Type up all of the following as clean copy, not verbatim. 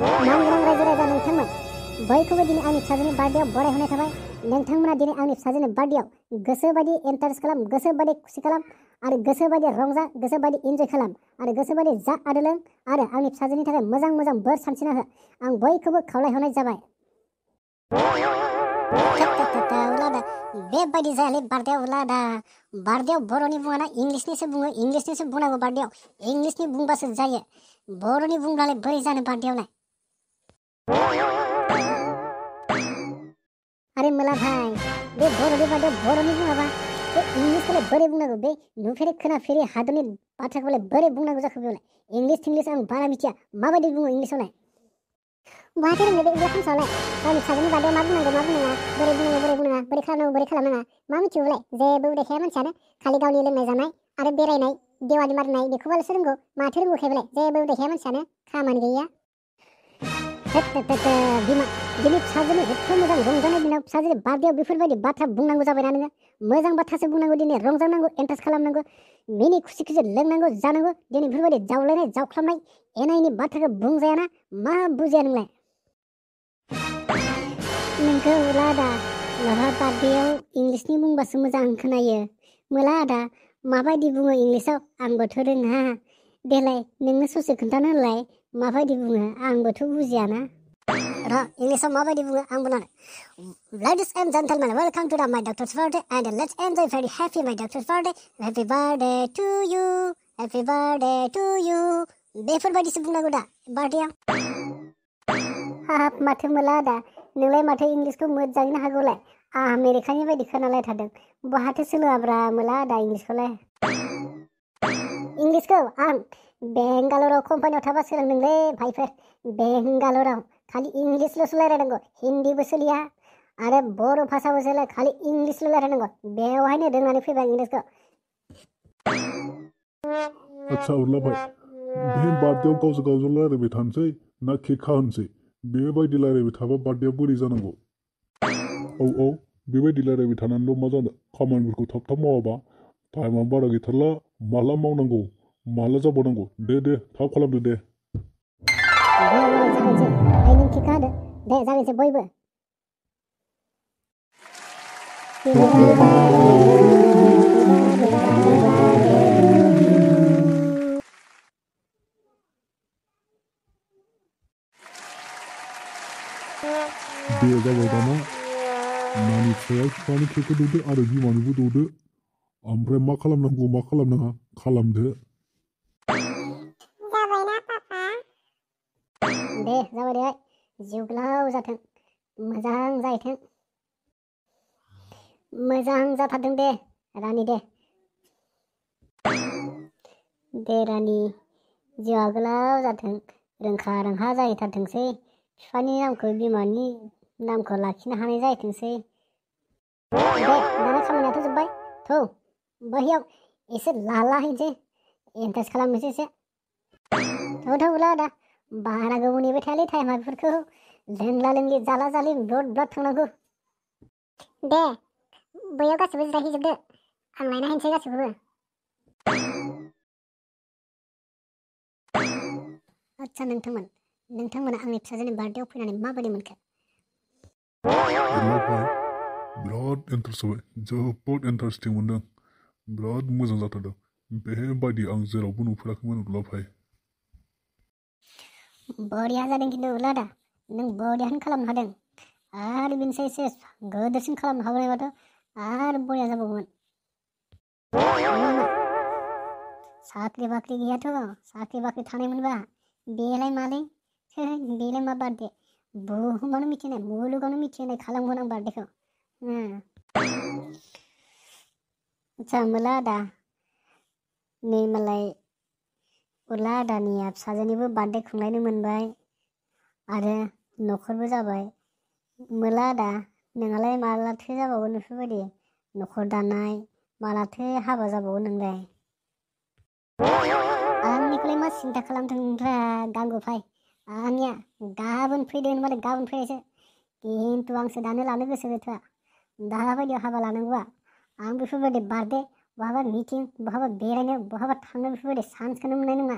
मानगोनां रायजो राजा नोंथांमोन बयखौबो दिनै आंनि फिसाजोनि बार्थडेआव बरायहरनाय थाबाय। नोंथांमोना दिनै आंनि फिसाजोनि बार्थडेआव गोसोबायदि इन्टारेस्ट खालाम, गोसोबायदि खुसि खालाम आरो गोसोबायदि रंजा, गोसोबायदि इन्जय खालाम आरो गोसोबायदि जा आरो लों आरो आंनि फिसाजोनि थाखाय मोजां मोजां बोर सानस्रिना हो। आं बयखौबो खावलायहरनाय जाबाय। बेबायदि जायालै बार्थडेआव उलादा। बार्थडेआव बर'नि बुङाना इंलिसनिसो बुङो, इंलिसनिसो बुंनांगौ बार्थडेआव। इंलिसनि बुंबासो जायो, बर'नि बुंब्लालाय बोरै जानो बार्थडेआवलाय। अरे मला भाई, बे बर'नि बार्थडेआव बर'नि बुङाबा बे इंलिसखौलाय बोरै बुंनांगौ? बे नुफेरै खोनाफेरै हादरनि बाथ्राखौलाय बोरै बुंनांगौ जाखो बेलाय? इंलिस थिंलिस आं बारा मिथिया, माबायदि बुङो इंलिसावलाय? बहाथो रोंनो बे इंलिस हांसोआवलाय? गावनि फिसाजोनि बार्थडेआव मा बुंनांगौ मा बुंनाङा, बोरै बुंनांगौ बोरै बुंनाङा, बोरै खालामनांगौ बोरै खालामनाङा मा मिथियो बेलाय? जेबो उदायखाया मानसियानो, खालि गावनि लोंनाय जानाय आरो बेरायनाय, देवालि मारिनाय बेखौबालसो रोंगौ। माथो रोंगौखाय बेलाय? जेबो उदायखाया मानसियानो, खामानि गैया। बिमा, दिनै फिसाजोनि एथ' मोजां रंजानाय दिनाव फिसाजोनि बार्थडेआव बेफोरबायदि बाथ्रा बुंनांगौ जाबायना नोङो? मोजां बाथ्रासो बुंनांगौ, दिनै रंजानांगौ, इन्टारेस्ट खालामनांगौ, मिनि खुसि खुसि लोंनांगौ जानांगौ। दिनै बेफोरबायदि जावलायनाय जावख्लाबनाय एना एनि बाथ्राखौ बुंजायाना? मा बुजिया नोंलाय? नोंखौ मला आदा, माबा बार्थडेआव इंलिसनि बुंबासो मोजां खोनायो। मला आदा माबायदि बुङो इंलिसाव? आंबोथ' रोङा। देलाय नोंनो ससे खोन्थानो होलाय, माबायदि बुङो? आंबोथ' बुजियाना। र' इंलिसाव माबायदि बुङो आं बुंनो। Ladies and gentlemen, welcome to my doctor's birthday and let's enjoy very happy my doctor's birthday. Happy birthday to you. Happy birthday to you. बेफोरबायदिसो बुंनांगौ दा बार्थडेआव। हाब माथो मला आदा, नोंलाय माथो इंलिसखौ मोजाङैनो हागौलाय? आमेरिकानि बायदि खोनालायथारदों। बहाथो सोलोङाब्रा मला आदा इंलिसखौलाय? इंलिसखौ आं बेंगालराव कम्पानियाव थाबा सोलोंदोंलै भाइफोर। बेंगालराव खालि इंलिसल'सो रायलायनांगौ, हिन्दीबो सोलिया आरो बर' भाषाबो सोलिया, खालि इंलिसल' रायलायनांगौ। बेवहायनो रोंनानै फैबाय इंलिसखौ। आच्छा उरला भाई, बे बार्थडेआव गावजों गावजों रायलायबाय थानोसै ना केक खाहोनोसै? बेबायदि रायलायबाय थाबा बार्थडेआ बोरै जानांगौ? औ बेबायदि रायलायबाय थानानैल' मा जानो? खामानिफोरखौ थाब थाब मावाबा टाइमा बारा गैथारला। माला मावनांगौ माला जाबावनांगौ? दे थाब खालामदो दे। जागायनोसै। आइ नों केक खादो दे, जागायनोसै बयबो। दे जाबाय दाना। नानि फिसाया बिफानि केकखौ दौदो आरो बिमानोबो दौदो। ओमफ्राय मा खालामनांगौ मा खालामनाङा खालामदो। जाबायना पापा? दे जाबाय दे, जिउ गोलाव जाथों, मोजां जाहैथों। मोजां जाथारदों दे रानि दे। दे रानि, जिउआ गोलाव जाथों, रोंखा रोंखा जाहैथारथोंसै, बिफानि नामखौ बिमानि नामखौ लाखिनो हानाय जाहैथोंसै। दे दाना खामानियाथ' जोब्बाय, थौ बैयाव एसे लाला हैनोसै, इन्टारेस्ट खालामनोसै एसे। थौ उला आदा, बारा गोबाव नेबाय थायालै टाइमा बेफोरखौ। लोंला लोंलि जाला जालि ब्लड ब्लड थांनांगौ। दे बैयाव गासिबो जिरायहैजोबदो, आं लायना हैनोसै गासिबो। आच्छा नोंथांमोना आंनि फिसाजोनि बार्थडेआव फैनानै माबायदि मोनखो? उरला भाई, बिराद इन्टारेस्ट जाबाय, जोबोद इन्टारेस्टिं मोनदों, बिराद मोजां जाथारदों। बेबायदि आं जेरावबो नुफेराखैमोन उरला भाई। बरिया जादों खिन्थु उला आदा, नों बरियाखौनो खालामनो हादों। आरो बिनिसाय एसे गोदोरसिन खालामनो हाबायबाथ' आरो बरिया जाबावगौमोन। साख्रि बाख्रि गैयाथ', साख्रि बाख्रि थानायमोनबा बेलाय मालै, बेलाय मा बार्थडे? बुहुमावनो मिथिनाय, मुलुगावनो मिथिनाय खालामगोन आं बार्थडेखौ। आच्छा मला आदा, नै मालाय उला आदानिया फिसाजोनिबो बार्थडे खुंलायनो मोनबाय आरो न'खरबो जाबाय। मला आदा नोंहालाय मालाथो जाबावगोन बेफोरबायदि न'खर दानाय? मालाथो हाबा जाबावगोन नोंलाय? आंनिखौलाय मा सिन्था खालामदोंब्रा गांगु भाइ, आंनिया गाबोन फैदो होनबालाय गाबोन फैनायसो। खिन्थु आंसो दानो लानो गोसो गैथ'आ। दाबायदियाव हाबा लानांगौआ आं बेफोरबायदि बार्थडे, बहाबा मिटिं, बहाबा बेरायनो, बहाबा थांनो बेफोरबायदि चान्सखौनो मोननाय नङा।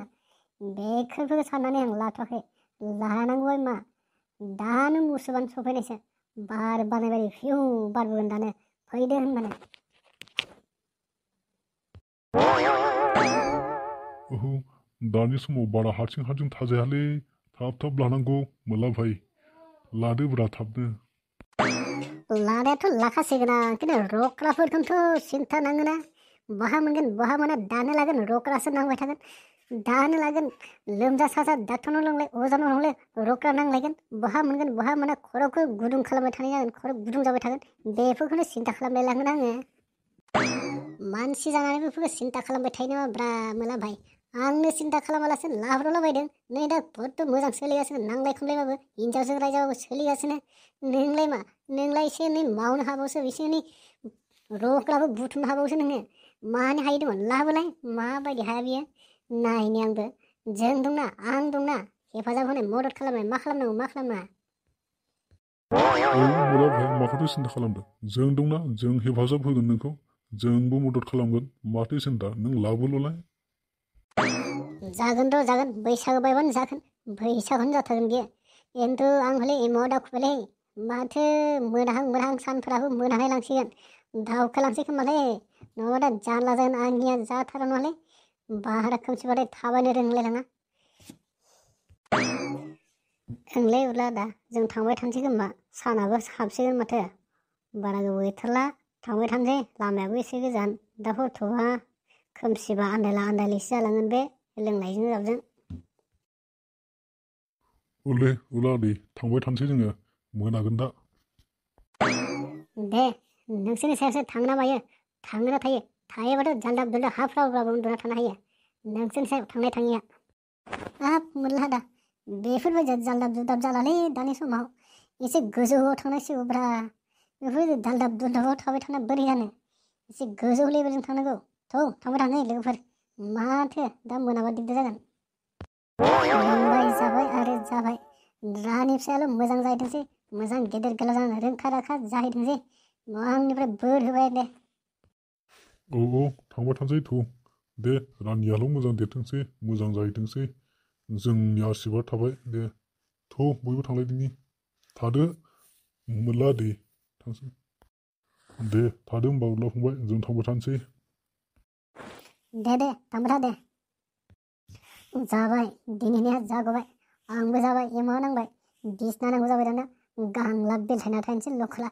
बेफोरखौ साननानै आं लाथ'वाखै। लानांगौबाय मा दानो मुसुबानो सफैनायसो बार बारनाय बायदि फिउ बारबोगोन दानो फैदो होनबानो ओहो दानि समाव बारा हारसिं हारसिं थाजायालै थाब थाब लानांगौ मोला भाई लादोब्रा थाबनो लानायाथ' लाखासिगोन आं खिन्थु रख्राफोरखौथ' सिन्था नाङोना बहा मोनगोन बहा मोना दानो लागोन रख्रासो नांबाय थागोन दानो लागोन लोमजा साजा डाक्टरनाव लांलाय अजानाव लांलाय रख्रा नांलायगोन बहा मोनगोन बहा मोना खर'खौ गुदुं खालामबाय थानाय जागोन खर' गुदुं जाबाय थागोन बेफोरखौनो सिन्था खालामलाय लाङोन आङो मानसि जानानै बेफोरखौ सिन्था खालामबाय थायो नामा ब्रा मोला भाई आंनो सिन्था खालामालासिनो लाब्रलाबायदों नै दा बड्ड मोजां सोलिगासिनो नांलाय खमलायबाबो हिनजावजों रायजाबाबो सोलिगासिनो नोंलाय मा नोंलाय एसे एनै मावनो हाबावसो एसे एनै रख्राबो बुथुमनो हाबावसो नोङो मानो हायो दङ लाबोलाय माबायदि हाया बियो नायनि आंबो जों दंना आं दंना हेफाजाब होनाय मदद खालामनाय मा खालामनांगौ मा खालामनाङा मोला भाई माखौथो सिन्था खालामदों जों दंना जों हेफाजाब होगोन नोंखौ जोंबो मदद खालामगोन माथो सिन्था नों लाबोल'लाय जागोन र' जागोन बैसागो बायबानो जागोन बैसागोआनो जाथारगोन बियो खिन्थु आं हले एमाव दावखोबायलै माथो मोनाहां सानफोराबो मोनाहाय लांसिगोन दावखोलांसै खोमालै नङाबा दा जानला जागोन आंनिया जाथारा नङालै बाहारा खोमसिबाथाय थाबायनो रोंलायलाङा ओंलै उरला दा जों थांबाय थानोसै खोमा सानाबो हाबसिगोन माथो बारा गोबाव गैथारला थांबाय थानोसै लामायाबो एसे गोजान दा हरथ'बा खोमसिबा आन्दायला आन्दायलिसो जालांगोन बे लोंनायजों जाबजों उले उला दे थांबाय थानोसै जोङो मोनागोन दा दे नोंसोरनि सायावसो थांना मायो थांना थायो थायोबाथ' जालदाब दुलदाब हाफ्रावब्लाबो उन्दुना थानो हायो नोंसोरनि सायाव थांनाय थाङिया हाब मोनला दा बेफोरबायदि जालदाब दुलदाब जालालै दानि समाव एसे गोजौआव थांनांसिगौब्रा बेफोरबायदि जालदाब दुलदाबाव थाबाय थाना बोरै जानो एसे गोजौ लेभेलजों थांनांगौ थौ थांबाय थाङो लोगोफोर माथो दा मोनाबा दिगदार जागोन लोंबाय जाबाय आरो जाबाय रानि फिसायाल' मोजां जाहैथोंसै मोजां गेदेर गोलाव जानो रोंखा राखा जाहैथोंसै आंनिफ्राय बोर होबाय दे औ थांबाय थानोसै थ' दे रानियाल' मोजां देरथोंसै मोजां जाहैथोंसै जोंनि आसिरबाद थाबाय दे थ' बयबो थांलायदिनि थादो मोनला दे थांसै दे थादो होमबा उरला फंबाय जों थांबाय थानोसै दे थांबाय था दे जाबाय दिनैनिया जागबाय आंबो जाबाय एमाव नांबाय बिसना नांगौ जाबाय दाना गांलाब बेलथायना थानोसै लखला